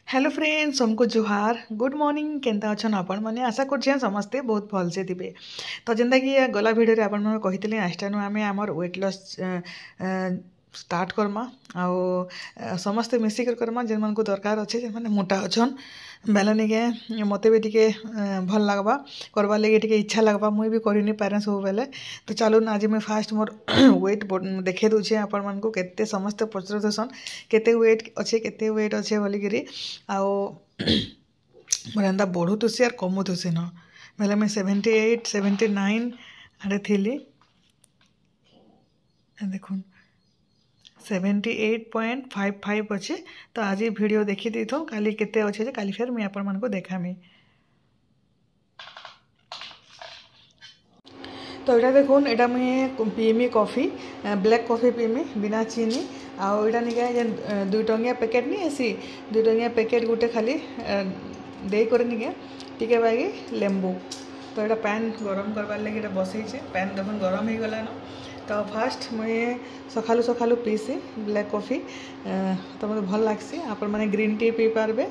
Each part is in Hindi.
हेलो फ्रेंड्स हमको जुहार गुड मॉर्निंग केनता अच्छन आपण मैंने आशा कर समस्ते बहुत भलसे थे तो जेनता कि गला भिडियो आपण मैंने कही आज आम आमर वेट लॉस स्टार्ट करमा आउ समस्ते मिसिक करमा जेन मन को दरकार अच्छे जे माने मोटा अच्छन बेले निके मते भी टिके भल लगवा करवा लगे टिके इच्छा लगवा मुई भी करि नि पारे सब बेले तो चलो आज मैं फास्ट मोर वेट देखे दूचे आपण मन को केते समस्त पचरसन केते वेट अच्छे केते वेट अच्छे बोली करी आउ मोर एंता बढ़ुतुसी आर कमुतुसी न बेले मैं 78 79 आड़े थी देखुन 78.55 अच्छे तो आज वीडियो देखी दी थो काली केते अच्छे जे काली फिर मुझे आपण मन को देखामी तो यहाँ देखुन यहाँ मुझे पीमी कॉफी ब्लैक कॉफी पीमी बिना चीनी आउ यहाँ निके जे 2 टंगिया पैकेट नहीं ऐसी 2 टंगिया पैकेट गोटे खाली दे कर निके टिके बागी लेंबू तो यहाँ पैन गरम करवार लगे बसई पैन देखुन गरम हो गलान तो फास्ट मुझे सकालू सकालू पीसी ब्लैक कॉफी तो मतलब भल लगसी आपण मैंने ग्रीन टी पी पारे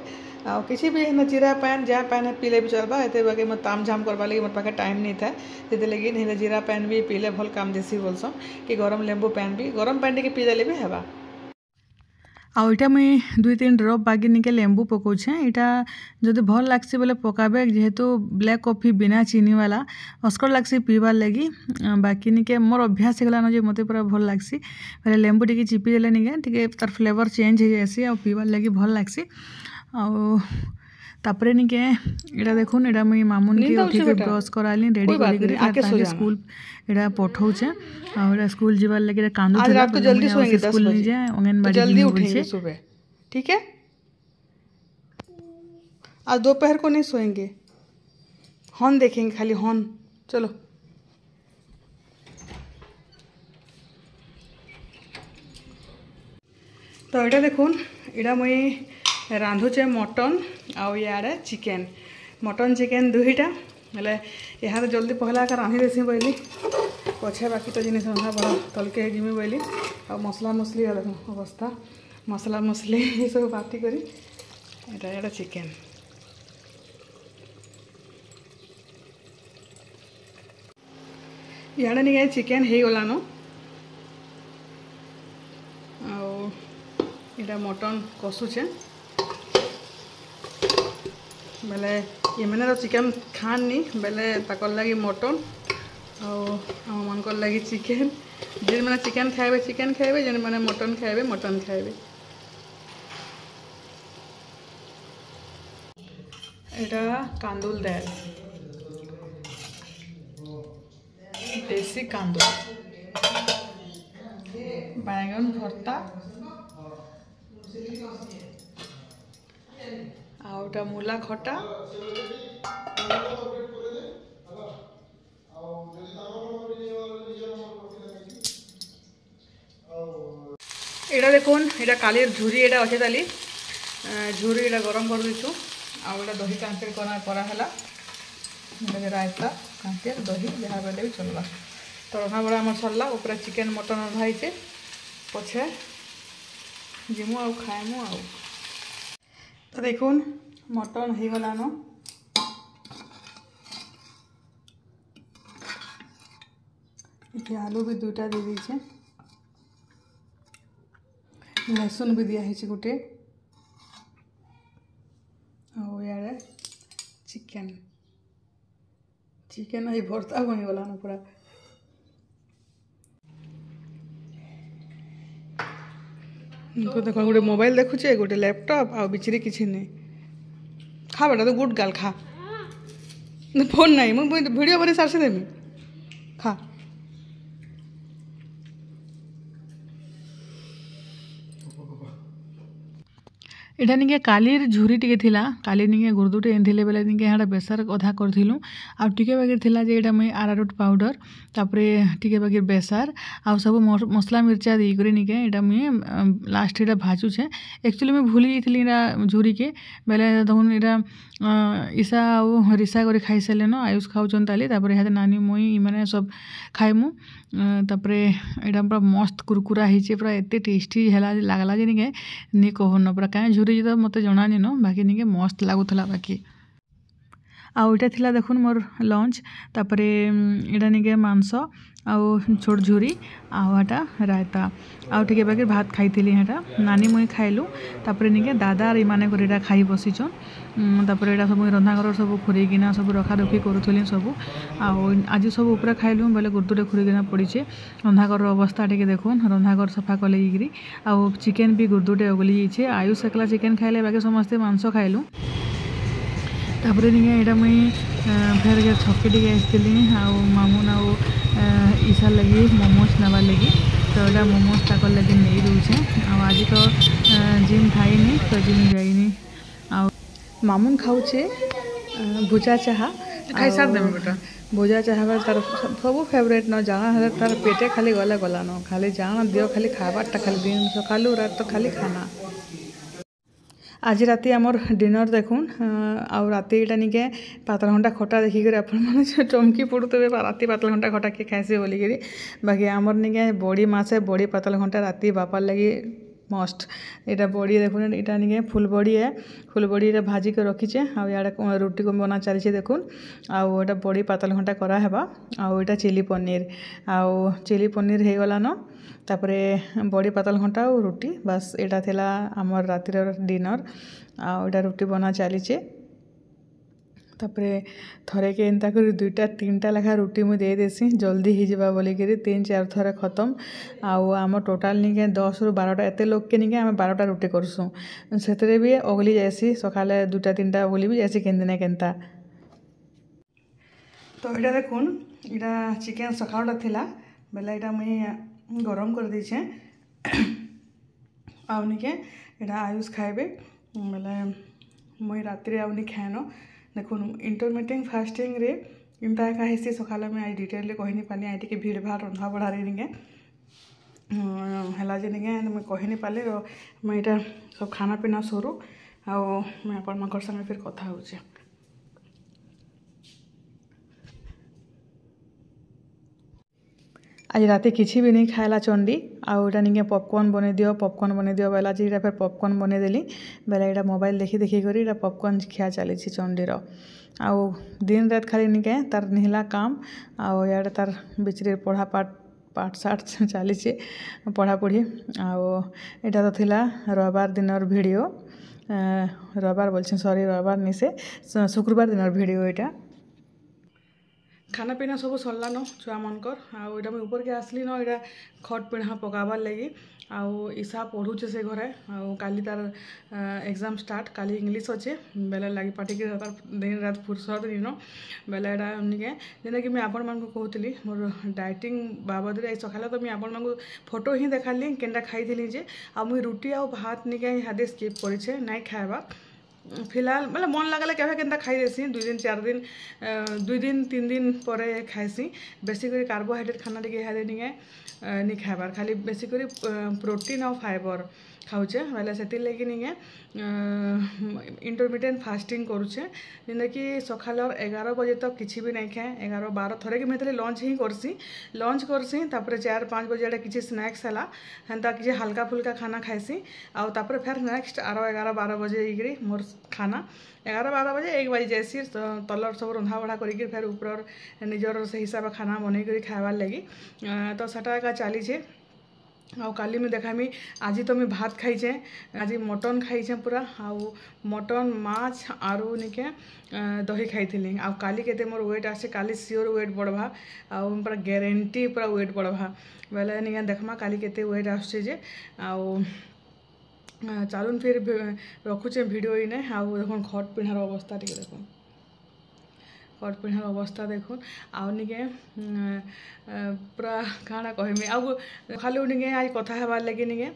आ किसी भी जीरा पैन जहाँ पैन पीले भी चलवा एते बाकी मैं ताम झाम करवा लगे मोर पाखे टाइम नहीं था से लगे नहीं जीरा पैन भी पीले भल काम देसी बोलसन कि गरम लेंबू पैन भी गरम पैन टे पी देले भी हेबा आईटा मुई 2-3 ड्रप बागी निके लेंबू पकाऊे यहाँ जदि भल लगसी बोले पकाबे जेहेतु ब्लैक कॉफी बिना चीनी वाला अस्कर लगसी पीबार लगी बाकी निके मोर अभ्यास होगलान जे मते पूरा भल लगसी पहले लेंबू टिके चिपी देले निके टिके तार फ्लेवर चेंज हो जासी आ पीबार लगी भल लगसी तापरे निके एटा देखुन एटा मुई मामुन के उठी के ब्रश कराली रेडी करी आके स्कूल एटा पठाउछे आ एटा स्कूल जीवार लगे कांदू आज रात को जल्दी सोएंगे 10 बजे जाए अंगनबाड़ी जल्दी उठेंगे सुबह ठीक है आज दोपहर को नहीं सोएंगे हॉर्न देखेंगे खाली हॉर्न चलो तो एटा देखुन एटा मुई रांधुचे मटन आउ यारे चिकेन मटन चिकेन दुईटा बोले यहाँ तो जल्दी पहला का रांधि देसी बोली पछे बाकी तो जिन रंधा बड़ा तलके जिमी बोली आ मसला मसली अवस्था मसला मसली ये सब बाटी करी एटा चिकेन इे नहीं चिकेन हो गलान आटा मटन कषुचे बेले ये मैंने तो चिकेन खानी बेले ताकर लगी मटन आम मन लगी चिकेन जे मैंने चिकेन खाइबे चिकेन खाइबे जे मैंने मटन खाइबे मटन खाइबे एटा कांदुल दाल देसी कांदुल बैंगन भर्ता आउटा मूला खटा एटा देखुन एटा कालीर झुरी एटा अच्छे ताली झुरी एटा गरम कर दीचु आटा दही कांकेर कराला रायता कांकेर दही जहाँ बेले भी चलवा तो रंधा बड़ा आम सरला ऊपर चिकेन मटन रंधाई पछे जिमु आ खाएमु आ तो देखुन मटन हो गलान आलू भी 2टा दे दीचे लहसुन भी दिया गोटे आड़े चिकेन चिकेन ही भर्ता बन गलान पूरा देख गोटे मोबाइल देखुचे गोटे लैपटॉप आ बिचरी किसी नहीं खा बेटा तो गुड गाल खा फोन नहीं मुझे वीडियो बनी सार से देमी खा एटा निके कालीर झुरी टिके थिला काली निके गुरदुटे एंथिले बेले निके यहाँ बेसर अधा करथिलु आ टिके बाकी थिला जे एटा मैं आरारोट पाउडर तापरे टिके बाकी बेसर आ सब मसला मिर्चा दी करी निके एटा मैं लास्ट एटा भाजु छे एक्चुअली मैं भूली जाइथिली एटा झुरी के बेले तखन एटा ईसा आ रिसा करी खाई सारे न आयुष खाऊन ताली तापरे यहाँ नानी मुई माने सब खाइमु तापरे एटा पूरा मस्त कुरकुरा होइछे पूरा एते टेस्टी हैला लागला जे निके नि कहन पूरा काहे झुरी तो मत जना निन बाकी निके मस्त लगुला बाकी आउटा थिला देखुन मोर लंच तापर इटा निके मांस आउ छोट झुरी आटा रायता आउ टिके बाकी भात खाई हेटा नानी मुई खाइलु तापर निके दादा और इमाने कर खाई बसीचन तापर एटा सब रंधाघर सब खुरीकिना सब रखा रखी करूली सब आज सब ऊपर खाइलु बोले गुर्दुटे खुरीकिना पड़ीचे रंधाघर अवस्था टे देखुन रंधाघर सफा कले आउ चिकेन भी गुर्दुटे अगली जाइए आयुष एकला चिकेन खाइले बाकी समस्ते मांस खाइलु तापर यहाँ मुई फेर छके टे आसती आउ मामून आउ ईशा लगी मोमोज नबार लगी तो यहाँ मोमोज ताकर लगे नहीं दूचे आज तो जिम खाइनी तो जिम जाइनी आउ मामून खाऊे भुजा चाहा खाई सार देवे बेटा भुजा चाहा तार सब फेवरेट न जाना तार पेटे खाली गला गला न खाली जाना दियो खाली खाबारटा खाली दिन सकालू रात तो खाली खाना आज राति आमर डिनर देखुन आउ राति इटा निके पातल घंटा खटा देखिक आपण चमकी पड़ुवे राति पातल घंटा खटा किए खाइसे बोलिकी बाकी आमर निके बड़ी मासे बड़ी पातल घंटा राति बापार लगी मस्ट यहाँ बड़ी देखुन यहाँ निके फुल बड़ी है फुल बड़ी भाजी के रखीचे आउ इे रुटी को बना चली देखुन आउ यहाँ बड़ी पातल घंटा करावा आउ यहाँ चिली पनीर हो गला न तापरे बड़ी पातल घंटा और रुटी बस यहाँ थिला आमर रातिर डिनर आउटा रुटी बना चलीचे तापरे थरे के एंता कर दुईटा तीनटा लेखा रुटी मुझे दे देसी जल्दी ही जावा बोलिक 3-4 थर खत्म आउ आम टोटाल निके 10 ରୁ 12टा एत लोक के निके आम 12टा रुटी करसूँ से भी अगली जासी सकाले 2-3टा अगली भी जासी केनदिना केनता तो यहाँ देखुन यहाँ चिकेन सकाळटा थिला बेला यहाँ मुई गरम कर दीचे आउनिके यहाँ आयुष खाइबे बेले मुई राति आउनी खाएन देखुन इंटरमिटेंट फास्टिंग रे इनता एका हेसी सकाले मैं आज डिटेल कहनी पाली आई टी भीड़ भाड़ रंधा बढ़ारे निके है निके मुझे कहनी पाले मैं यहाँ सब खाना पीना सरू आउ मैं आपण संगे फिर कथा होचे आज राति किसी भी नहीं खाला चंडी आउ यहाँ निके पॉपकॉर्न बने दियो बेला आज फिर पॉपकॉर्न बनेदेली बेला यहाँ मोबाइल देखी देखी कर यहाँ पॉपकॉर्न खिया चली चंडीर आउ दिन रात खाली निके तार निहला काम आउ यार तार बिचरे पढ़ा पाठ साठ चली पढ़ापढ़ी आउ यहाँ तो थिला रविवार दिनर वीडियो रविवार बोलछे सॉरी रविवार नहीं से शुक्रवार दिनर वीडियो यहाँ खाना पीना सब सरला न छुआ मनकर आउ इटा ऊपर के आसली न इटा खट पिढ़ा पकाबार लगी आउ ईशा पढ़ुचे से घरे आउ काली तार एग्जाम स्टार्ट काली इंग्लिश अच्छे बेला लगी पाटी के तार दिन रात फुर्सत नहीं न बेला एटा निके जेना कि मैं आपण मानक कहूली मोर डाइटिंग बाबद रे सकाले तो मैं आपण मानक फोटो ही देखाली केनटा खाई जे आ मुई रुटी आउ भात निके हादे स्किप करिछे नाइ खाइबा फिलहाल मतलब मन लगला केवे केनता खाई देसी 2 दिन 4 दिन 2 दिन 3 दिन पर खाइसी बेसी करी कार्बोहाइड्रेट खाना टिके हादे निके नहीं खाइबार खाली बेसी करी प्रोटीन और फाइबर खाऊचे बेले से लगी निके इंटरमिटेंट फास्टिंग करुचे जेना कि सकाल 11 बजे तक किसी भी नहीं खाए 11-12 थरे कि मैं लंच ही करसी तापर 4-5 बजे किसी स्नैक्स है हेन्ता किसी हल्का फुल्का खाना खाइसी आउ तापर फिर नेक्स्ट 11-12 बजे मोर खाना 11-12 बजे 1 बजे जैसी तलर सब रंधा बढ़ा कर फिर ऊपर निजर से हिसाब खाना बनई खाइबार लगी तो सेटा एका चलीचे आउ काली में देखामी आज तो मैं भात खाइचे आज मटन खाइचे पूरा आउ मटन माछ आरु निके दही खाई आउ काली केते मोर वेट आसे काली सियोर वेट बढ़वा आउ पूरा गारंटी पूरा वेट बढ़वा बेले निके देखमा काली केते वेट आसे जे आउ चलुन फिर रखुचे वीडियो इने आउ देखुन खट पिंधार अवस्था टिके देखुन खट पिंधार अवस्था देखुन आउ निके पूरा काଣା कहमी आउ खालू निके आज कथा हेबार लगे निके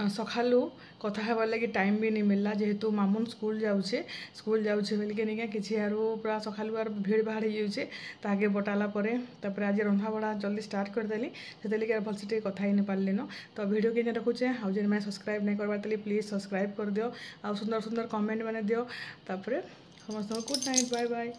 सकालू कथा हेबार लगे टाइम भी नहीं मिलला जेहेतु मामुन स्कूल जाऊे बोलिके निके किसी आरु पूरा सकालू आर भीड़ भाड़ हो ताके बटाला तापर आज रंधा बड़ा जल्दी स्टार्ट करदेली से भलसे कथा ही नहीं पार्ली न तो वीडियो के रखुचे आउ जे मैं सब्सक्राइब नहीं करबार प्लीज सब्सक्राइब कर दियो आउ सुंदर सुंदर कमेंट मैंने दियो तापर समस्त गुड नाइट बाय बाय।